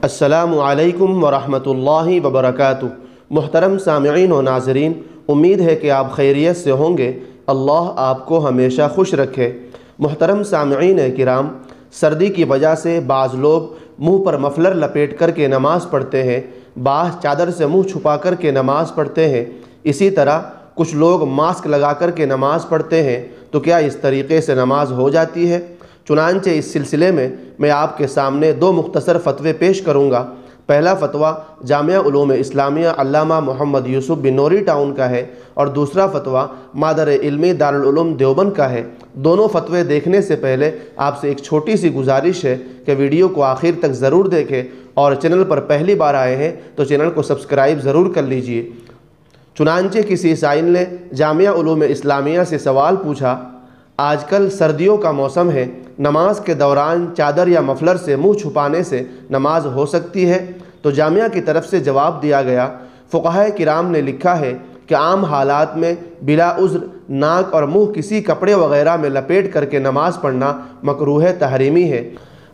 अस्सलामु अलैकुम वरहमतुल्लाहि वबरकातुह। मुहतरम सामिईन व नाज़रीन, उम्मीद है कि आप खैरियत से होंगे। अल्लाह आपको हमेशा खुश रखे। मुहतरम सामिईन किराम, सर्दी की वजह से बाज़ लोग मुँह पर मफलर लपेट कर के नमाज़ पढ़ते हैं, बाज़ चादर से मुँह छुपा कर के नमाज़ पढ़ते हैं। इसी तरह कुछ लोग मास्क लगा कर के नमाज़ पढ़ते हैं। तो क्या इस तरीक़े से नमाज हो जाती है? चुनांचे इस सिलसिले में मैं आपके सामने दो मुख्तसर फ़तवे पेश करूँगा। पहला फ़तवा जामिया उलूम इस्लामिया अल्लामा मोहम्मद यूसुफ बिन नूरी टाउन का है और दूसरा फ़तवा मादर इल्मी दारुल उलूम देवबंद का है। दोनों फ़तवे देखने से पहले आपसे एक छोटी सी गुजारिश है कि वीडियो को आखिर तक ज़रूर देखें और चैनल पर पहली बार आए हैं तो चैनल को सब्सक्राइब ज़रूर कर लीजिए। चुनांचे किसी साइल ने जामिया उलूम इस्लामिया से सवाल पूछा, आजकल सर्दियों का मौसम है, नमाज के दौरान चादर या मफलर से मुंह छुपाने से नमाज हो सकती है? तो जामिया की तरफ से जवाब दिया गया, फ़ुक़हा किराम ने लिखा है कि आम हालात में बिला उज़्र नाक और मुंह किसी कपड़े वग़ैरह में लपेट करके नमाज पढ़ना मकरूह तहरीमी है।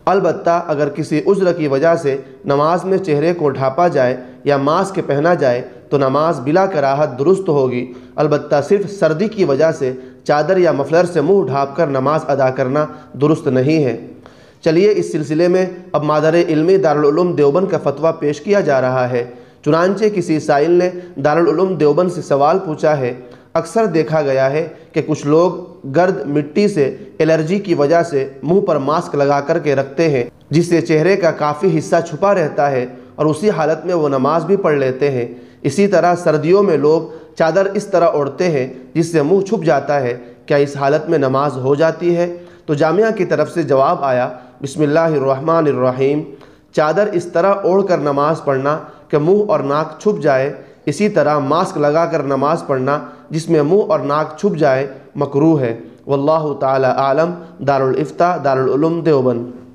अलबत्ता अगर किसी उज़्र की वजह से नमाज में चेहरे को ढांपा जाए या मास्क पहना जाए तो नमाज बिला कराहत दुरुस्त होगी। अलबत्ता सिर्फ सर्दी की वजह से चादर या मफलर से मुंह ढाँप कर नमाज अदा करना दुरुस्त नहीं है। चलिए इस सिलसिले में अब मादर इल्मी दारुल उलूम देवबंद का फ़तवा पेश किया जा रहा है। चुनांचे किसी साइल ने दारुल उलूम देवबंद से सवाल पूछा है, अक्सर देखा गया है कि कुछ लोग गर्द मिट्टी से एलर्जी की वजह से मुंह पर मास्क लगा कर के रखते हैं, जिससे चेहरे का काफ़ी हिस्सा छुपा रहता है और उसी हालत में वो नमाज भी पढ़ लेते हैं। इसी तरह सर्दियों में लोग चादर इस तरह ओढ़ते हैं जिससे मुंह छुप जाता है। क्या इस हालत में नमाज हो जाती है? तो जामिया की तरफ से जवाब आया, बिस्मिल्लाहिर्रहमानिर्रहीम, चादर इस तरह ओढ़ कर नमाज पढ़ना कि मुंह और नाक छुप जाए, इसी तरह मास्क लगा कर नमाज पढ़ना जिसमें मुंह और नाक छुप जाए मकरूह है। वल्लाहु ताला आलम। दारुल इफ्ता दारुल उलूम देवबंद।